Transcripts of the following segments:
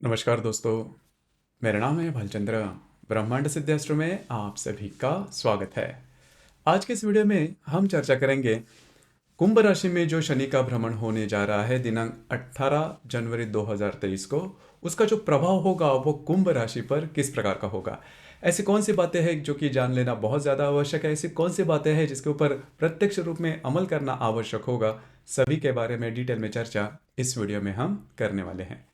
नमस्कार दोस्तों, मेरा नाम है भालचंद्र। ब्रह्मांड सिद्धास्त्र में आप सभी का स्वागत है। आज के इस वीडियो में हम चर्चा करेंगे कुंभ राशि में जो शनि का भ्रमण होने जा रहा है दिनांक 18 जनवरी 2023 को। उसका जो प्रभाव होगा वो कुंभ राशि पर किस प्रकार का होगा। ऐसी कौन सी बातें हैं जो कि जान लेना बहुत ज़्यादा आवश्यक है। ऐसी कौन सी बातें हैं जिसके ऊपर प्रत्यक्ष रूप में अमल करना आवश्यक होगा। सभी के बारे में डिटेल में चर्चा इस वीडियो में हम करने वाले हैं।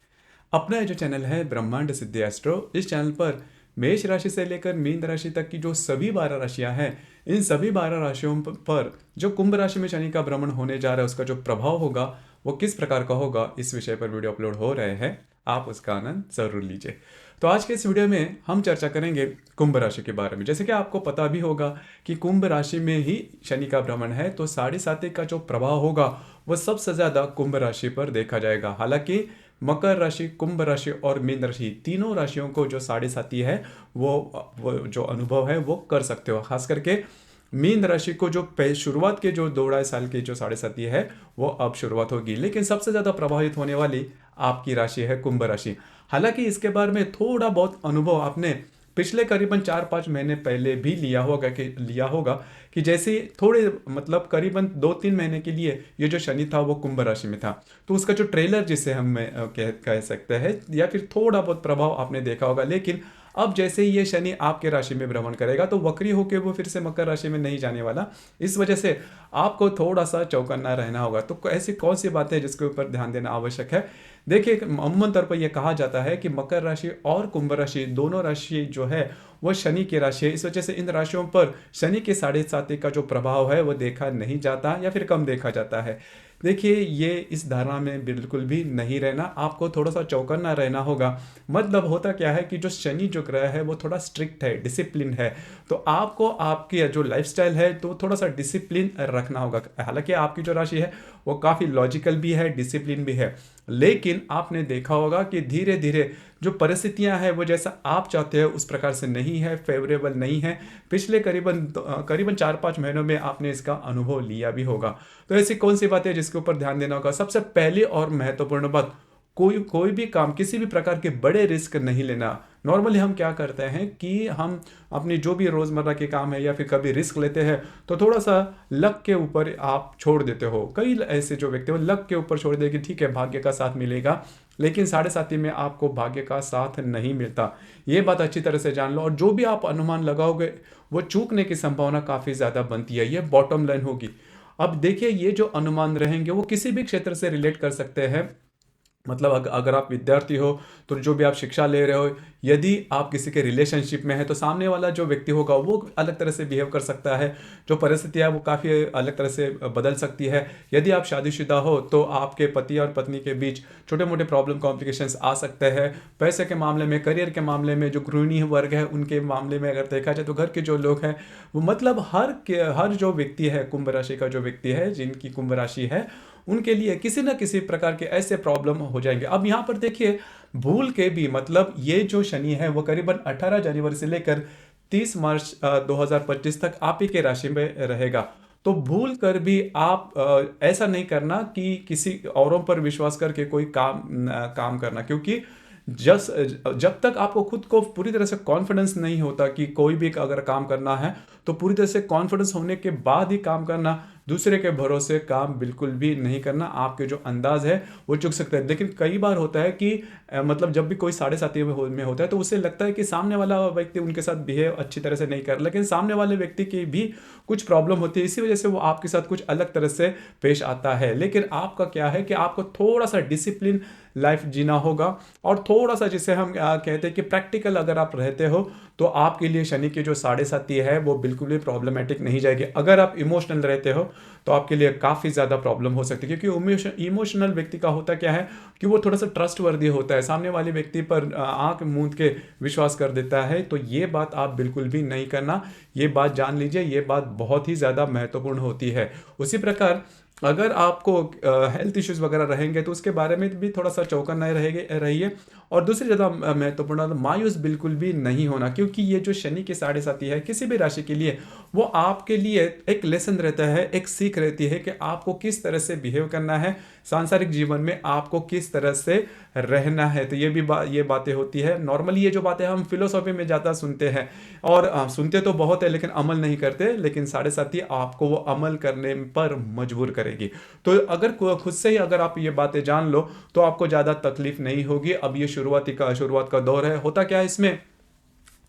अपना ये जो चैनल है ब्रह्मांड सिद्धि एस्ट्रो, इस चैनल पर मेष राशि से लेकर मीन राशि तक की जो सभी 12 राशियां हैं, इन सभी 12 राशियों पर जो कुंभ राशि में शनि का भ्रमण होने जा रहा है उसका जो प्रभाव होगा वो किस प्रकार का होगा, इस विषय पर वीडियो अपलोड हो रहे हैं। आप उसका आनंद जरूर लीजिए। तो आज के इस वीडियो में हम चर्चा करेंगे कुंभ राशि के बारे में। जैसे कि आपको पता भी होगा कि कुंभ राशि में ही शनि का भ्रमण है, तो साढ़े साती का जो प्रभाव होगा वो सबसे ज़्यादा कुंभ राशि पर देखा जाएगा। हालांकि मकर राशि, कुंभ राशि और मीन राशि, तीनों राशियों को जो साढ़े साती है वो जो अनुभव है वो कर सकते हो। खास करके मीन राशि को जो शुरुआत के जो 2-2.5 साल की जो साढ़े साती है वो अब शुरुआत होगी, लेकिन सबसे ज़्यादा प्रभावित होने वाली आपकी राशि है कुंभ राशि। हालांकि इसके बारे में थोड़ा बहुत अनुभव आपने पिछले करीबन 4-5 महीने पहले भी लिया होगा कि जैसे थोड़े मतलब करीबन 2-3 महीने के लिए ये जो शनि था वो कुंभ राशि में था, तो उसका जो ट्रेलर जिसे हम कह सकते हैं या फिर थोड़ा बहुत प्रभाव आपने देखा होगा। लेकिन अब जैसे ही ये शनि आपके राशि में भ्रमण करेगा तो वक्री होकर वो फिर से मकर राशि में नहीं जाने वाला। इस वजह से आपको थोड़ा सा चौकन्ना रहना होगा। तो ऐसी कौन सी बातें हैं जिसके ऊपर ध्यान देना आवश्यक है। देखिए, अमूमन तौर पर यह कहा जाता है कि मकर राशि और कुंभ राशि दोनों राशि जो है वो शनि की राशि है। इस वजह से इन राशियों पर शनि के साढ़े साती का जो प्रभाव है वो देखा नहीं जाता या फिर कम देखा जाता है। देखिए, ये इस धारणा में बिल्कुल भी नहीं रहना, आपको थोड़ा सा चौकन्ना रहना होगा। मतलब होता क्या है कि जो शनि जो ग्रह है वो थोड़ा स्ट्रिक्ट है, डिसिप्लिन है, तो आपको आपकी जो लाइफस्टाइल है तो थोड़ा सा डिसिप्लिन रखना होगा। हालांकि आपकी जो राशि है वो काफ़ी लॉजिकल भी है, डिसिप्लिन भी है, लेकिन आपने देखा होगा कि धीरे धीरे जो परिस्थितियां हैं वो जैसा आप चाहते हो उस प्रकार से नहीं है, फेवरेबल नहीं है। पिछले करीबन 4-5 महीनों में आपने इसका अनुभव लिया भी होगा। तो ऐसी कौन सी बातें जिसके ऊपर ध्यान देना होगा। सबसे पहली और महत्वपूर्ण बात, कोई भी काम, किसी भी प्रकार के बड़े रिस्क नहीं लेना। नॉर्मली हम क्या करते हैं कि हम अपनी जो भी रोज़मर्रा के काम है या फिर कभी रिस्क लेते हैं तो थोड़ा सा लक के ऊपर आप छोड़ देते हो। कई ऐसे जो व्यक्ति हो लक के ऊपर छोड़ दे कि ठीक है भाग्य का साथ मिलेगा, लेकिन साढ़े साती में आपको भाग्य का साथ नहीं मिलता। ये बात अच्छी तरह से जान लो, और जो भी आप अनुमान लगाओगे वो चूकने की संभावना काफ़ी ज़्यादा बनती है। ये बॉटम लाइन होगी। अब देखिए, ये जो अनुमान रहेंगे वो किसी भी क्षेत्र से रिलेट कर सकते हैं। मतलब अगर आप विद्यार्थी हो तो जो भी आप शिक्षा ले रहे हो, यदि आप किसी के रिलेशनशिप में है तो सामने वाला जो व्यक्ति होगा वो अलग तरह से बिहेव कर सकता है। जो परिस्थितियाँ वो काफ़ी अलग तरह से बदल सकती है। यदि आप शादीशुदा हो तो आपके पति और पत्नी के बीच छोटे मोटे प्रॉब्लम कॉम्प्लिकेशंस आ सकते हैं। पैसे के मामले में, करियर के मामले में, जो गृहिणी वर्ग है उनके मामले में अगर देखा जाए तो घर के जो लोग हैं वो मतलब हर जो व्यक्ति है, कुंभ राशि का जो व्यक्ति है जिनकी कुंभ राशि है, उनके लिए किसी न किसी प्रकार के ऐसे प्रॉब्लम हो जाएंगे। अब यहाँ पर देखिए, भूल के भी मतलब ये जो शनि है वो करीबन 18 जनवरी से लेकर 30 मार्च 2025 तक आप ही के राशि में रहेगा। तो भूल कर भी आप ऐसा नहीं करना कि किसी औरों पर विश्वास करके कोई काम करना, क्योंकि जब तक आपको खुद को पूरी तरह से कॉन्फिडेंस नहीं होता कि कोई भी अगर काम करना है तो पूरी तरह से कॉन्फिडेंस होने के बाद ही काम करना। दूसरे के भरोसे काम बिल्कुल भी नहीं करना। आपके जो अंदाज है वो चुक सकता है। लेकिन कई बार होता है कि मतलब जब भी कोई साढ़े साती में होता है तो उसे लगता है कि सामने वाला व्यक्ति उनके साथ बिहेव अच्छी तरह से नहीं कर, लेकिन सामने वाले व्यक्ति की भी कुछ प्रॉब्लम होती है, इसी वजह से वो आपके साथ कुछ अलग तरह से पेश आता है। लेकिन आपका क्या है कि आपको थोड़ा सा डिसिप्लिन लाइफ जीना होगा, और थोड़ा सा जिसे हम कहते हैं कि प्रैक्टिकल अगर आप रहते हो तो आपके लिए शनि की जो साढ़े साती है वो बिल्कुल भी प्रॉब्लमेटिक नहीं जाएगी। अगर आप इमोशनल रहते हो तो आपके लिए काफ़ी ज़्यादा प्रॉब्लम हो सकती है, क्योंकि इमोशनल व्यक्ति का होता क्या है कि वो थोड़ा सा ट्रस्टवर्दी होता है, सामने वाले व्यक्ति पर आंख मूंद के विश्वास कर देता है। तो ये बात आप बिल्कुल भी नहीं करना। ये बात जान लीजिए, ये बात बहुत ही ज़्यादा महत्वपूर्ण होती है। उसी प्रकार अगर आपको हेल्थ इश्यूज वगैरह रहेंगे तो उसके बारे में भी थोड़ा सा चौकन्ना रहिए। और दूसरी ज़्यादा महत्वपूर्ण मायूस बिल्कुल भी नहीं होना, क्योंकि ये जो शनि की साढ़े साथी है किसी भी राशि के लिए, वो आपके लिए एक लेसन रहता है, एक सीख रहती है कि आपको किस तरह से बिहेव करना है, सांसारिक जीवन में आपको किस तरह से रहना है। तो ये बातें होती है। नॉर्मली ये जो बातें हम फिलोसॉफी में ज़्यादा सुनते हैं, और सुनते तो बहुत है लेकिन अमल नहीं करते, लेकिन साढ़े साथी आपको वो अमल करने पर मजबूर करेगी। तो अगर खुद से ही अगर आप ये बातें जान लो तो आपको ज़्यादा तकलीफ नहीं होगी। अब ये शुरुआत का दौर है। होता क्या है इसमें,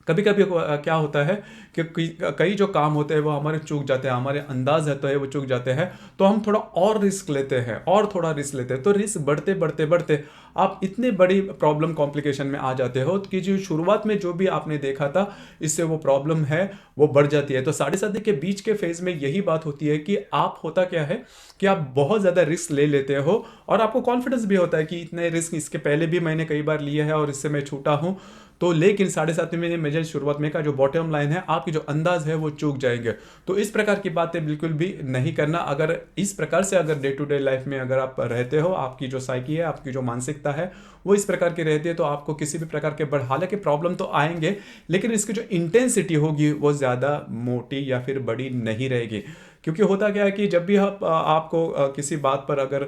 कभी कभी क्या होता है कि कई जो काम होते हैं वो हमारे चूक जाते हैं, हमारे अंदाज है तो है वो चूक जाते हैं, तो हम थोड़ा और रिस्क लेते हैं और थोड़ा रिस्क लेते हैं, तो रिस्क बढ़ते बढ़ते बढ़ते आप इतनी बड़ी प्रॉब्लम कॉम्प्लिकेशन में आ जाते हो कि जो शुरुआत में जो भी आपने देखा था इससे वो प्रॉब्लम है वो बढ़ जाती है। तो साढ़े साथी के बीच के फेज में यही बात होती है कि आप होता क्या है कि आप बहुत ज़्यादा रिस्क ले लेते हो, और आपको कॉन्फिडेंस भी होता है कि इतने रिस्क इसके पहले भी मैंने कई बार लिए हैं और इससे मैं छूटा हूँ। तो लेकिन साढ़े सात में मेजर शुरुआत में का जो बॉटम लाइन है, आपकी जो अंदाज है वो चूक जाएंगे। तो इस प्रकार की बातें बिल्कुल भी नहीं करना। अगर इस प्रकार से अगर डे टू डे लाइफ में अगर आप रहते हो, आपकी जो साइकी है, आपकी जो मानसिकता है वो इस प्रकार की रहती है, तो आपको किसी भी प्रकार के हालांकि प्रॉब्लम तो आएंगे, लेकिन इसकी जो इंटेंसिटी होगी वो ज़्यादा मोटी या फिर बड़ी नहीं रहेगी। क्योंकि होता क्या है कि जब भी आपको किसी बात पर अगर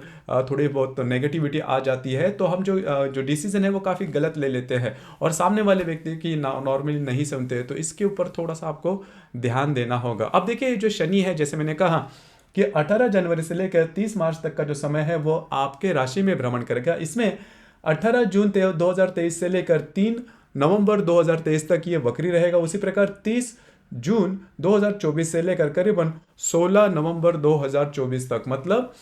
थोड़ी बहुत नेगेटिविटी आ जाती है, तो हम जो डिसीजन है वो काफ़ी गलत ले लेते हैं और सामने वाले व्यक्ति की नॉर्मली नहीं सुनते। तो इसके ऊपर थोड़ा सा आपको ध्यान देना होगा। अब देखिए जो शनि है, जैसे मैंने कहा कि 18 जनवरी से लेकर 30 मार्च तक का जो समय है वो आपके राशि में भ्रमण करेगा। इसमें 18 जून 2023 से लेकर 3 नवंबर 2023 तक ये वक्री रहेगा। उसी प्रकार 30 जून 2024 से लेकर करीबन 16 नवंबर 2024 तक, मतलब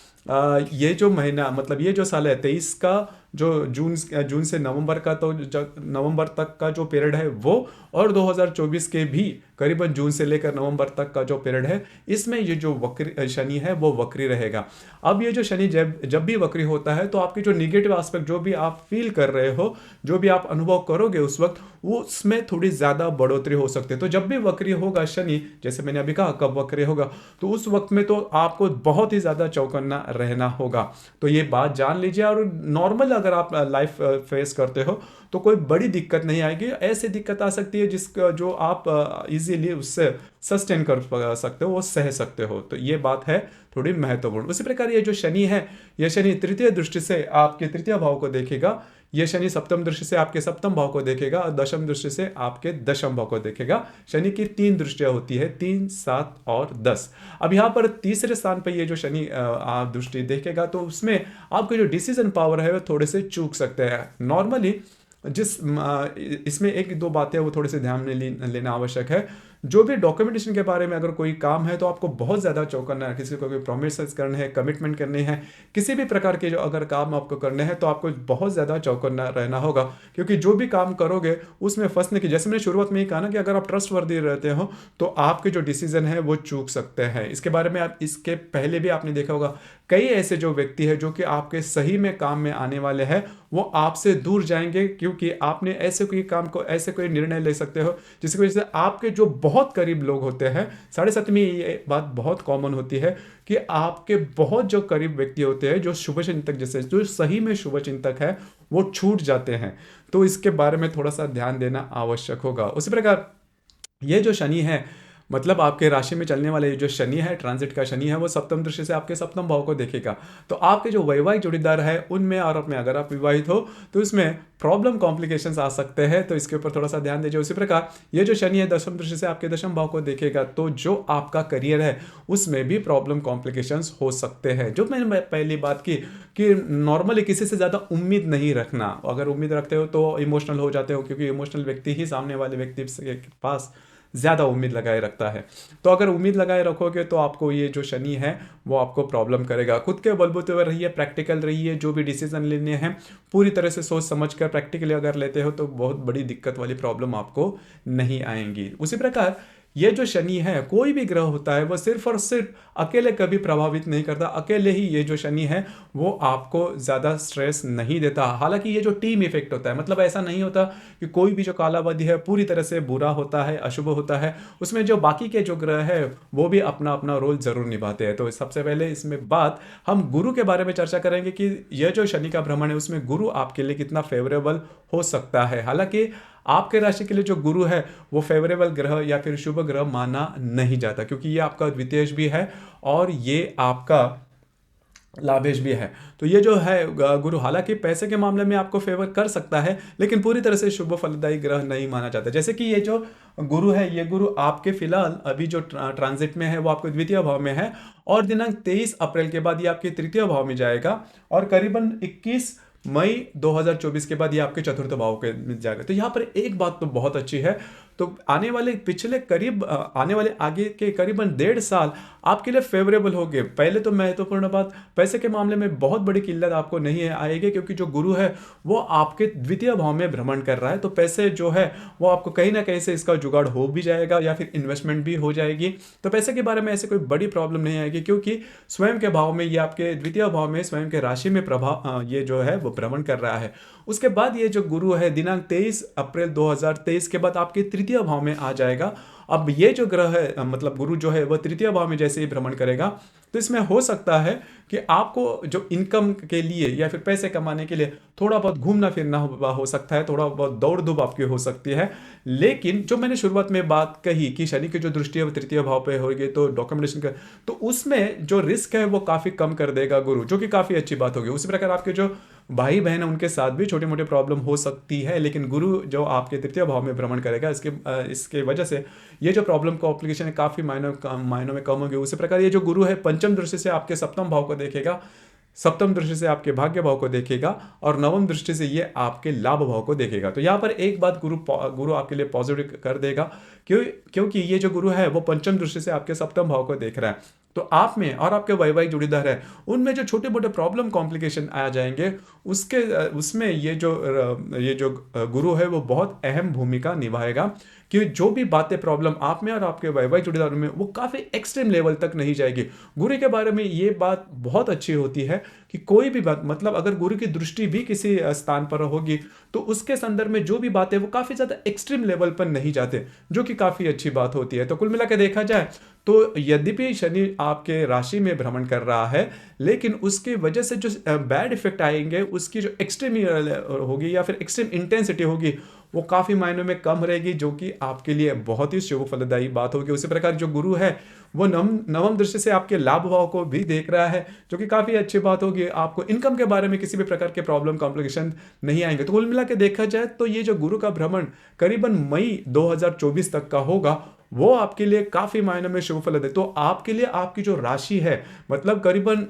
ये जो महीना, मतलब ये जो साल है 23 का, जो जून से नवंबर का, तो नवंबर तक का जो पीरियड है वो, और 2024 के भी करीबन जून से लेकर नवंबर तक का जो पीरियड है, इसमें ये जो वक्री शनि है वो वक्री रहेगा। अब ये जो शनि जब भी वक्री होता है तो आपके जो निगेटिव एस्पेक्ट जो भी आप फील कर रहे हो, जो भी आप अनुभव करोगे उस वक्त, वो उसमें थोड़ी ज़्यादा बढ़ोतरी हो सकती है। तो जब भी वक्री होगा शनि, जैसे मैंने अभी कहा कब वक्री होगा, तो उस वक्त में तो आपको बहुत ही ज़्यादा चौकन्ना रहना होगा। तो ये बात जान लीजिए। और नॉर्मल अगर आप लाइफ फेस करते हो तो कोई बड़ी दिक्कत नहीं आएगी। ऐसी दिक्कत आ सकती है जिसका जो आप इजीली उससे सस्टेन कर सकते हो, वो सह सकते हो। तो ये बात है थोड़ी महत्वपूर्ण। उसी प्रकार ये जो शनि है, ये शनि तृतीय दृष्टि से आपके तृतीय भाव को देखेगा, ये शनि सप्तम दृष्टि से आपके सप्तम भाव को देखेगा, और दशम दृष्टि से आपके दशम भाव को देखेगा। शनि की 3 दृष्टियां होती है, 3, 7 और 10। अब यहाँ पर तीसरे स्थान पर ये जो शनि आप दृष्टि देखेगा, तो उसमें आपके जो डिसीजन पावर है वो थोड़े से चूक सकते हैं। नॉर्मली इसमें एक दो बातें वो थोड़े से ध्यान में लेना आवश्यक है। जो भी डॉक्यूमेंटेशन के बारे में अगर कोई काम है तो आपको बहुत ज़्यादा चौकन्ना है। किसी को कोई प्रोमिस करने हैं, कमिटमेंट करने हैं, किसी भी प्रकार के जो अगर काम आपको करने हैं तो आपको बहुत ज़्यादा चौकन्ना रहना होगा। क्योंकि जो भी काम करोगे उसमें फंसने की, जैसे मैंने शुरुआत में ही कहा ना कि अगर आप ट्रस्टवर्दी रहते हो तो आपके जो डिसीजन है वो चूक सकते हैं। इसके बारे में आप इसके पहले भी आपने देखा होगा, कई ऐसे जो व्यक्ति है जो कि आपके सही में काम में आने वाले हैं वो आपसे दूर जाएंगे, क्योंकि आपने ऐसे कोई काम को, ऐसे कोई निर्णय ले सकते हो जिसकी वजह से आपके जो बहुत करीब लोग होते हैं, साढ़े सात में ये बात बहुत कॉमन होती है कि आपके बहुत जो करीब व्यक्ति होते हैं, जो शुभ चिंतक, जैसे जो सही में शुभ चिंतक है, वो छूट जाते हैं। तो इसके बारे में थोड़ा सा ध्यान देना आवश्यक होगा। उसी प्रकार ये जो शनि है, मतलब आपके राशि में चलने वाले जो शनि है, ट्रांजिट का शनि है, वो सप्तम दृष्टि से आपके सप्तम भाव को देखेगा। तो आपके जो वैवाहिक जोड़ीदार है उनमें और अपने, अगर आप विवाहित हो तो इसमें प्रॉब्लम कॉम्प्लिकेशंस आ सकते हैं, तो इसके ऊपर थोड़ा सा ध्यान दीजिए। उसी प्रकार ये जो शनि है दशम दृष्टि से आपके दशम भाव को देखेगा, तो जो आपका करियर है उसमें भी प्रॉब्लम कॉम्प्लिकेशंस हो सकते हैं। जो मैंने पहली बात की कि नॉर्मली किसी से ज़्यादा उम्मीद नहीं रखना। अगर उम्मीद रखते हो तो इमोशनल हो जाते हो, क्योंकि इमोशनल व्यक्ति ही सामने वाले व्यक्ति के पास ज़्यादा उम्मीद लगाए रखता है। तो अगर उम्मीद लगाए रखोगे तो आपको ये जो शनि है वो आपको प्रॉब्लम करेगा। खुद के बलबूते पर रहिए, प्रैक्टिकल रहिए, जो भी डिसीजन लेने हैं पूरी तरह से सोच समझ कर प्रैक्टिकली अगर लेते हो तो बहुत बड़ी दिक्कत वाली प्रॉब्लम आपको नहीं आएंगी। उसी प्रकार ये जो शनि है, कोई भी ग्रह होता है वो सिर्फ और सिर्फ अकेले कभी प्रभावित नहीं करता। अकेले ही ये जो शनि है वो आपको ज़्यादा स्ट्रेस नहीं देता। हालांकि ये जो टीम इफेक्ट होता है, मतलब ऐसा नहीं होता कि कोई भी जो कालाबाधी है पूरी तरह से बुरा होता है, अशुभ होता है। उसमें जो बाकी के जो ग्रह है वो भी अपना अपना रोल जरूर निभाते हैं। तो सबसे पहले इसमें बात हम गुरु के बारे में चर्चा करेंगे कि यह जो शनि का भ्रमण है उसमें गुरु आपके लिए कितना फेवरेबल हो सकता है। हालांकि आपके राशि के लिए जो गुरु है वो फेवरेबल ग्रह या फिर शुभ ग्रह माना नहीं जाता, क्योंकि ये आपका द्वितीयेश भी है और ये आपका लाभेश भी है। तो ये जो है गुरु हालांकि पैसे के मामले में आपको फेवर कर सकता है, लेकिन पूरी तरह से शुभ फलदायी ग्रह नहीं माना जाता। जैसे कि ये जो गुरु है, ये गुरु आपके फिलहाल अभी जो ट्रांजिट में है वो आपके द्वितीय भाव में है, और दिनांक 23 अप्रैल के बाद ये आपके तृतीय भाव में जाएगा, और करीबन 21 मई 2024 के बाद ये आपके चतुर्थ भाव के में जाएगा। तो यहाँ पर एक बात तो बहुत अच्छी है, तो आने वाले आने वाले आगे के करीबन 1.5 साल आपके लिए फेवरेबल होंगे। पहले तो महत्वपूर्ण बात, पैसे के मामले में बहुत बड़ी किल्लत आपको नहीं आएगी, क्योंकि जो गुरु है वो आपके द्वितीय भाव में भ्रमण कर रहा है। तो पैसे जो है वो आपको कहीं ना कहीं से इसका जुगाड़ हो भी जाएगा या फिर इन्वेस्टमेंट भी हो जाएगी। तो पैसे के बारे में ऐसे कोई बड़ी प्रॉब्लम नहीं आएगी, क्योंकि स्वयं के भाव में, ये आपके द्वितीय भाव में स्वयं के राशि में प्रभाव ये जो है वो भ्रमण कर रहा है। उसके बाद ये जो गुरु है दिनांक 23 अप्रैल 2023 के बाद आपके तृतीय भाव में आ जाएगा। अब ये जो ग्रह है, मतलब गुरु जो है वह तृतीय भाव में जैसे ही भ्रमण करेगा, तो इसमें हो सकता है कि आपको जो इनकम के लिए या फिर पैसे कमाने के लिए थोड़ा बहुत घूमना फिरना हो सकता है, थोड़ा बहुत दौड़ धूप आपकी हो सकती है। लेकिन जो मैंने शुरुआत में बात कही कि शनि की जो दृष्टि है वो तृतीय भाव पे होगी, तो डॉक्यूमेंटेशन का, तो उसमें जो रिस्क है वो काफी कम कर देगा गुरु, जो कि काफी अच्छी बात होगी। उसी प्रकार आपके जो भाई बहन है उनके साथ भी छोटी मोटी प्रॉब्लम हो सकती है, लेकिन गुरु जो आपके तृतीय भाव में भ्रमण करेगा, इसके वजह से ये जो प्रॉब्लम कॉम्प्लिकेशन है काफी मायनों में कम होगी। उसी प्रकार ये जो गुरु है पंचम दृष्टि से आपके सप्तम भाव को देखेगा, सप्तम दृष्टि से आपके भाग्य भाव को देखेगा, और नवम दृष्टि से ये आपके लाभ भाव को देखेगा। तो यहाँ पर एक बात गुरु आपके लिए पॉजिटिव कर देगा, क्योंकि ये जो गुरु है वो पंचम दृष्टि से आपके सप्तम भाव को देख रहा है। तो आप में और आपके वैवाहिक जोड़ीदार है उनमें जो छोटे मोटे प्रॉब्लम कॉम्प्लिकेशन आ जाएंगे, उसमें ये जो गुरु है वो बहुत अहम भूमिका निभाएगा, कि जो भी बातें प्रॉब्लम आप में और आपके वैवाहिक जोड़ीदारों में वो काफी एक्सट्रीम लेवल तक नहीं जाएगी। गुरु के बारे में ये बात बहुत अच्छी होती है कि कोई भी बात, मतलब अगर गुरु की दृष्टि भी किसी स्थान पर होगी तो उसके संदर्भ में जो भी बातें वो काफी ज्यादा एक्सट्रीम लेवल पर नहीं जाते, जो कि काफी अच्छी बात होती है। तो कुल मिलाकर देखा जाए तो यद्यपि शनि आपके राशि में भ्रमण कर रहा है, लेकिन उसकी वजह से जो बैड इफेक्ट आएंगे, उसकी जो एक्सट्रीम होगी या फिर एक्सट्रीम इंटेंसिटी होगी वो काफी मायनों में कम रहेगी, जो कि आपके लिए बहुत ही शुभ फलदायी बात होगी। उसी प्रकार जो गुरु है वो नवम दृष्टि से आपके लाभ भाव को भी देख रहा है, जो कि काफी अच्छी बात होगी। आपको इनकम के बारे में किसी भी प्रकार के प्रॉब्लम कॉम्प्लिकेशन नहीं आएंगे। तो कुल मिला के देखा जाए तो ये जो गुरु का भ्रमण करीबन मई 2024 तक का होगा, वो आपके लिए काफी मायनों में शुभ फल है। तो आपके लिए आपकी जो राशि है, मतलब करीबन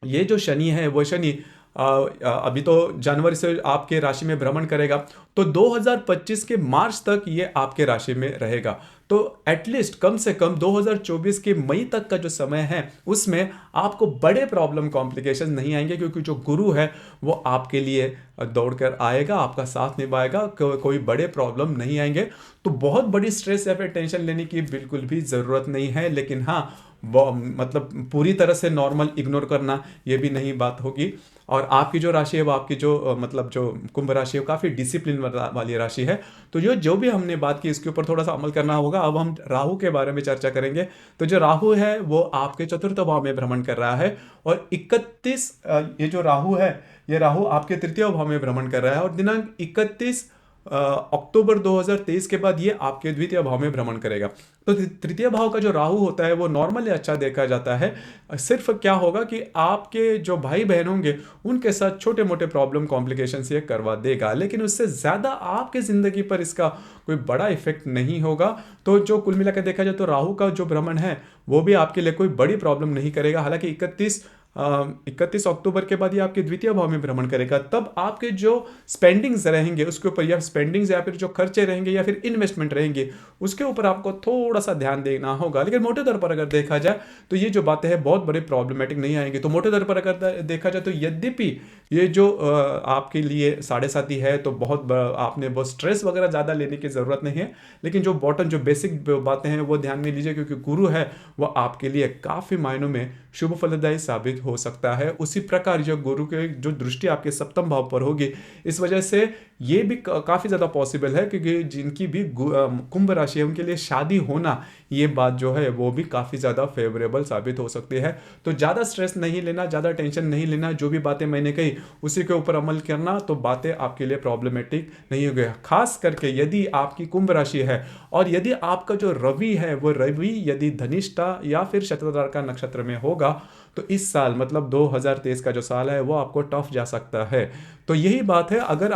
ये जो शनि है वो शनि अभी तो जनवरी से आपके राशि में भ्रमण करेगा, तो 2025 के मार्च तक ये आपके राशि में रहेगा। तो एटलीस्ट कम से कम 2024 के मई तक का जो समय है उसमें आपको बड़े प्रॉब्लम कॉम्प्लिकेशन नहीं आएंगे, क्योंकि जो गुरु है वो आपके लिए दौड़कर आएगा, आपका साथ निभाएगा, कोई बड़े प्रॉब्लम नहीं आएंगे। तो बहुत बड़ी स्ट्रेस या फिर टेंशन लेने की बिल्कुल भी ज़रूरत नहीं है, लेकिन हाँ मतलब पूरी तरह से नॉर्मल इग्नोर करना ये भी नहीं बात होगी। और आपकी जो राशि है वो आपकी जो मतलब जो कुंभ राशि है वो काफ़ी डिसिप्लिन वाली राशि है। तो जो भी हमने बात की इसके ऊपर थोड़ा सा अमल करना होगा। अब हम राहु के बारे में चर्चा करेंगे। तो जो राहु है वो आपके चतुर्थ भाव में भ्रमण कर रहा है, और 31 ये जो राहु है ये राहु आपके तृतीय भाव में भ्रमण कर रहा है, और दिनांक 31 अक्टूबर 2023 के बाद ये आपके द्वितीय भाव में भ्रमण करेगा। तो तृतीय भाव का जो राहु होता है वो नॉर्मली अच्छा देखा जाता है। सिर्फ क्या होगा कि आपके जो भाई बहन होंगे उनके साथ छोटे मोटे प्रॉब्लम कॉम्प्लिकेशन ये करवा देगा, लेकिन उससे ज़्यादा आपके ज़िंदगी पर इसका कोई बड़ा इफेक्ट नहीं होगा। तो जो कुल मिलाकर देखा जाए तो राहु का जो भ्रमण है वो भी आपके लिए कोई बड़ी प्रॉब्लम नहीं करेगा। हालांकि 31 31 अक्टूबर के बाद ये आपके द्वितीय भाव में भ्रमण करेगा, तब आपके जो स्पेंडिंग्स रहेंगे उसके ऊपर, या स्पेंडिंग्स या फिर जो खर्चे रहेंगे या फिर इन्वेस्टमेंट रहेंगे उसके ऊपर आपको थोड़ा सा ध्यान देना होगा। लेकिन मोटे तौर पर अगर देखा जाए तो ये जो बातें हैं बहुत बड़े प्रॉब्लमेटिक नहीं आएंगी। तो मोटे तौर पर अगर देखा जाए तो यद्यपि ये जो आपके लिए साढ़े साथी है तो आपने बहुत स्ट्रेस वगैरह ज़्यादा लेने की ज़रूरत नहीं है, लेकिन जो बॉटम जो बेसिक बातें हैं वो ध्यान में लीजिए, क्योंकि गुरु है वो आपके लिए काफ़ी मायनों में शुभ फलदायी साबित हो सकता है। उसी प्रकार जो गुरु के जो दृष्टि आपके सप्तम भाव पर होगी, इस वजह से ये भी काफ़ी ज़्यादा पॉसिबल है क्योंकि जिनकी भी कुंभ राशि है उनके लिए शादी होना, ये बात जो है वो भी काफ़ी ज़्यादा फेवरेबल साबित हो सकती है। तो ज़्यादा स्ट्रेस नहीं लेना, ज़्यादा टेंशन नहीं लेना, जो भी बातें मैंने कही उसी के ऊपर अमल करना, तो बातें आपके लिए प्रॉब्लमेटिक नहीं होगी। खास करके यदि आपकी कुंभ राशि है और यदि आपका जो रवि है वो रवि यदि धनिष्ठा या फिर शतधारा नक्षत्र में होगा, तो इस साल मतलब 2023 का जो साल है वो आपको टफ जा सकता है। तो यही बात है, अगर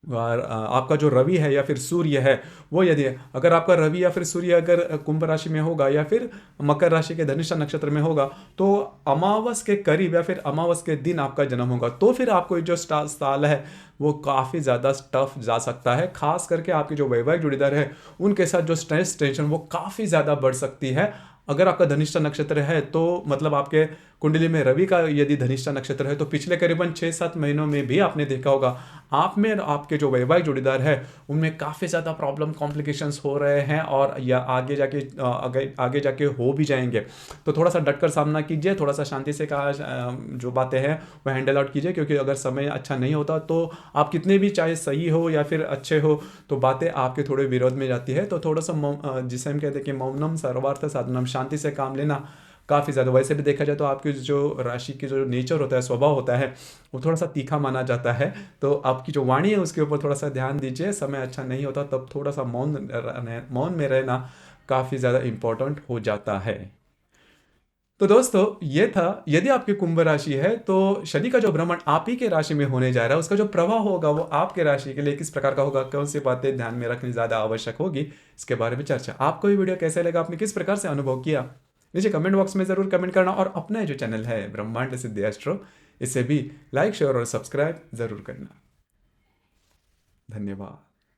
आपका जो रवि है या फिर सूर्य है वो, यदि अगर आपका रवि या फिर सूर्य अगर कुंभ राशि में होगा या फिर मकर राशि के धनिष्ठा नक्षत्र में होगा, तो अमावस के करीब या फिर अमावस के दिन आपका जन्म होगा, तो फिर आपको जो साल है वो काफ़ी ज़्यादा टफ जा सकता है। खास करके आपके जो वैवाहिक जोड़ीदार है उनके साथ जो स्ट्रेस टेंशन वो काफ़ी ज़्यादा बढ़ सकती है। अगर आपका धनिष्ठा नक्षत्र है तो मतलब आपके कुंडली में रवि का यदि धनिष्ठा नक्षत्र है तो पिछले करीबन 6-7 महीनों में भी आपने देखा होगा आप में आपके जो वैवाहिक जोड़ीदार है उनमें काफ़ी ज़्यादा प्रॉब्लम कॉम्प्लिकेशंस हो रहे हैं, और या आगे जाके हो भी जाएंगे। तो थोड़ा सा डटकर सामना कीजिए, थोड़ा सा शांति से जो बातें हैं वह हैंडल आउट कीजिए, क्योंकि अगर समय अच्छा नहीं होता तो आप कितने भी चाहे सही हो या फिर अच्छे हो तो बातें आपके थोड़े विरोध में जाती है। तो थोड़ा सा जिसे हम कहते हैं कि मौनम सर्वार्थ साधनम, शांति से काम लेना काफ़ी ज़्यादा। वैसे भी देखा जाए तो आपकी जो राशि की जो नेचर होता है, स्वभाव होता है, वो थोड़ा सा तीखा माना जाता है। तो आपकी जो वाणी है उसके ऊपर थोड़ा सा ध्यान दीजिए। समय अच्छा नहीं होता तब थोड़ा सा मौन में रहना काफ़ी ज़्यादा इम्पोर्टेंट हो जाता है। तो दोस्तों ये था, यदि आपकी कुंभ राशि है तो शनि का जो भ्रमण आप ही के राशि में होने जा रहा है, उसका जो प्रभाव होगा वो आपके राशि के लिए किस प्रकार का होगा, कौन सी बातें ध्यान में रखनी ज़्यादा आवश्यक होगी, इसके बारे में चर्चा। आपको ये वीडियो कैसे लगा, आपने किस प्रकार से अनुभव किया, नीचे कमेंट बॉक्स में ज़रूर कमेंट करना, और अपना जो चैनल है ब्रह्मांड सिद्धि एस्ट्रो, इसे भी लाइक शेयर और सब्सक्राइब ज़रूर करना। धन्यवाद।